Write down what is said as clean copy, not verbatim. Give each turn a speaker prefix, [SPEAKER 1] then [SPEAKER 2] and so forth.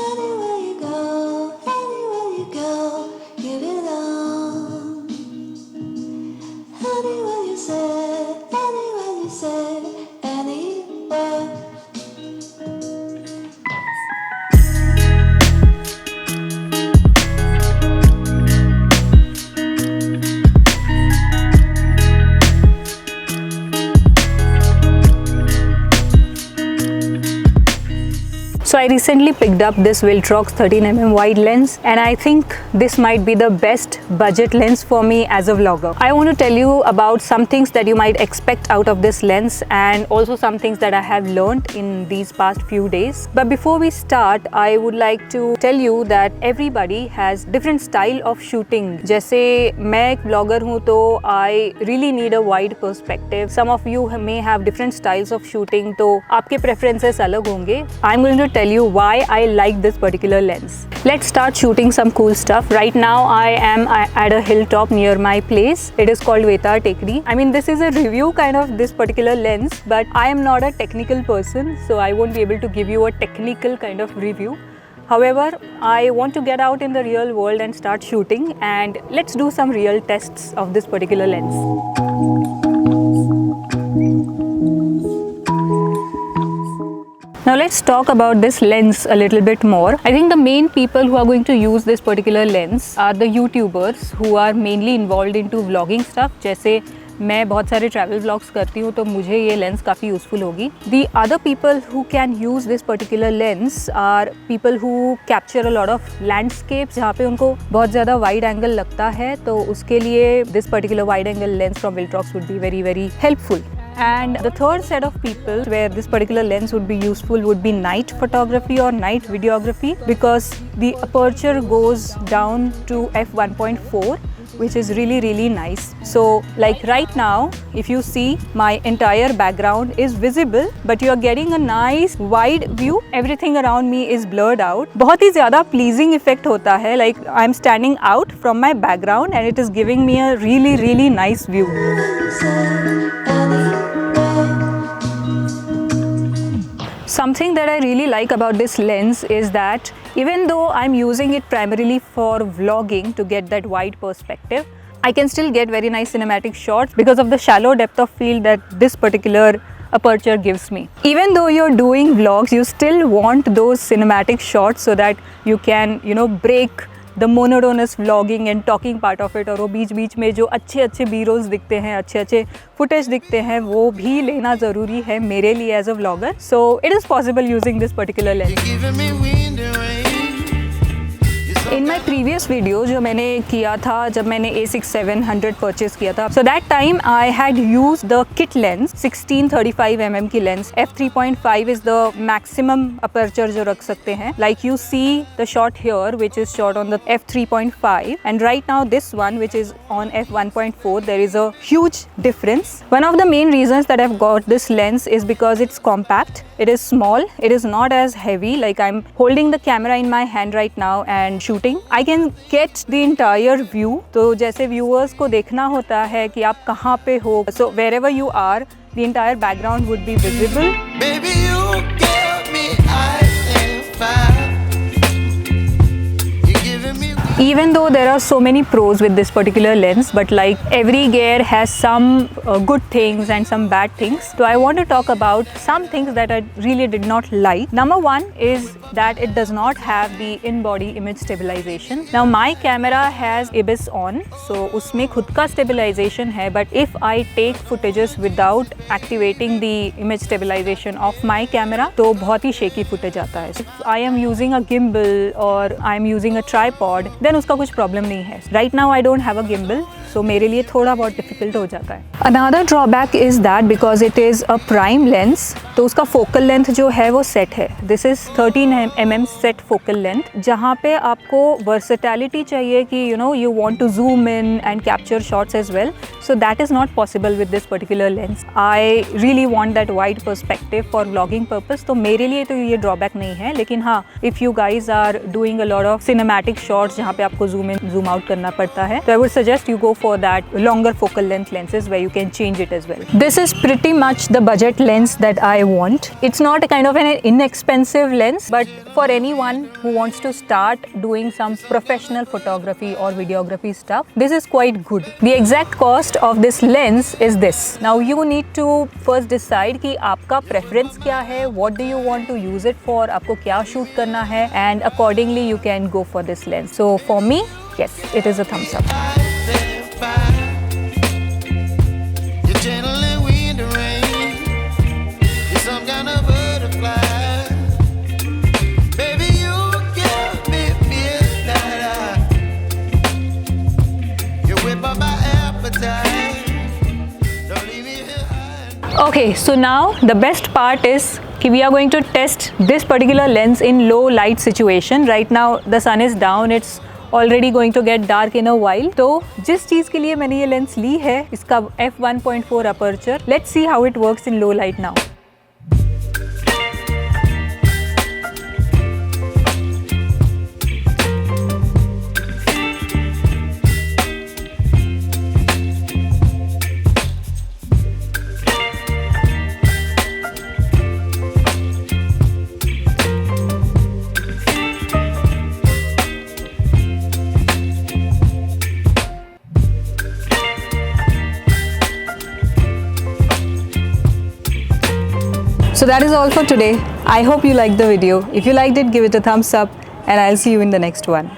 [SPEAKER 1] Anywhere you go, you belong. Anywhere you say, anywhere.
[SPEAKER 2] So I recently picked up this Viltrox 13mm wide lens, and I think this might be the best budget lens for me as a vlogger. I want to tell you about some things that you might expect out of this lens and also some things that I have learned in these past few days. But before we start, I would like to tell you that everybody has different style of shooting. जैसे मैं एक vlogger हूँ तो I really need a wide perspective. Some of you may have different styles of shooting, तो आपके preferences अलग होंगे. I'm going to tell you why I like this particular lens. Let's start shooting some cool stuff. Right now I am at a hilltop near my place. It is called Vetar Tekri. I mean, this is a review kind of this particular lens, but I am not a technical person, so I won't be able to give you a technical kind of review. However, I want to get out in the real world and start shooting, and let's do some real tests of this particular lens. Now let's talk about this lens a little bit more. I think the main people who are going to use this particular lens are the YouTubers who are mainly involved into vlogging stuff. जैसे मैं बहुत सारे travel vlogs करती हूँ तो मुझे ये lens काफ़ी useful होगी. The other people who can use this particular lens are people who capture a lot of landscapes जहाँ पे उनको बहुत ज़्यादा wide angle लगता है, तो उसके लिए this particular wide angle lens from Viltrox would be very helpful. And the third set of people where this particular lens would be useful would be night photography or night videography, because the aperture goes down to f1.4, which is really nice. So like right now, if you see, my entire background is visible, but you are getting a nice wide view. Everything around me is blurred out. बहुत ही ज़्यादा pleasing effect होता है. Like I'm standing out from my background and it is giving me a really nice view. Something that I really like about this lens is that even though I'm using it primarily for vlogging to get that wide perspective, I can still get very nice cinematic shots because of the shallow depth of field that this particular aperture gives me. Even though you're doing vlogs, you still want those cinematic shots so that you can, break the monotonous vlogging and talking part of it, और वो बीच में जो अच्छे B-rolls दिखते हैं, अच्छे footage दिखते हैं, वो भी लेना ज़रूरी है मेरे लिए as a vlogger. So it is possible using this particular lens. In my previous video जो मैंने किया था जब मैंने A6-700 परचेज किया था, so that time I had used the kit lens 16-35mm की lens. f3.5 is the maximum aperture जो रख सकते हैं. Like you see the shot here which is shot on the f3.5, and right now this one which is on f1.4, there is a huge difference. One of the main reasons that I've got this lens is because it's compact, it is small, it is not as heavy. Like I'm holding the camera in my hand right now and shooting, I can get the entire view. तो जैसे viewers को देखना होता है कि आप कहाँ पे हो, so wherever you are, the entire background would be visible. Baby, you give me ice and fire. Even though there are so many pros with this particular lens, but like every gear has some good things and some bad things. So I want to talk about some things that I really did not like. Number one is that it does not have the in-body image stabilization. Now my camera has IBIS on, so उसमें खुद का stabilization है, but if I take footages without activating the image stabilization of my camera, तो बहुत ही shaky footage आता है. If I am using a gimbal or I am using a tripod, then उसका कुछ प्रॉब्लम नहीं है. Right now I don't have a gimbal, so मेरे लिए थोड़ा बहुत डिफिकल्ट हो जाता है. Another drawback is that because it is a prime lens, तो उसका फोकल लेंथ जो है वो सेट है. This is 13mm set focal length, जहाँ पे आपको वर्सेटैलिटी चाहिए कि you want to zoom in and capture shots as well. So that is not possible with this particular lens. I really want that wide perspective for vlogging purpose. तो मेरे लिए तो ये ड्रॉबैक नहीं है, लेकिन हाँ, if you guys are doing a lot of cinematic shots जहाँ जहाँ पे आपको zoom in zoom out करना पड़ता है. So I would suggest you go for that longer focal length lenses where you can change it as well. This is pretty much the budget lens that I want. It's not a kind of an inexpensive lens, but for anyone who wants to start doing some professional photography or videography stuff, this is quite good. The exact cost of this lens is this. Now you need to first decide कि आपका preference क्या है, what do you want to use it for, आपको क्या shoot करना है, and accordingly you can go for this lens. So for me, yes, it is a thumbs up.
[SPEAKER 3] You're channeling wind and rain. You're some kind of butterfly. Baby, you give me midnight. You whip up my appetite. Don't leave me here high.
[SPEAKER 2] Okay, so now the best part is कि we are going to test this particular lens in low light situation. Right now the sun is down, it's already going to get dark in a while. तो जिस चीज़ के लिए मैंने ये lens ली है, इसका f1.4 aperture. Let's see how it works in low light now. So that is all for today. I hope you liked the video. If you liked it, give it a thumbs up and I'll see you in the next one.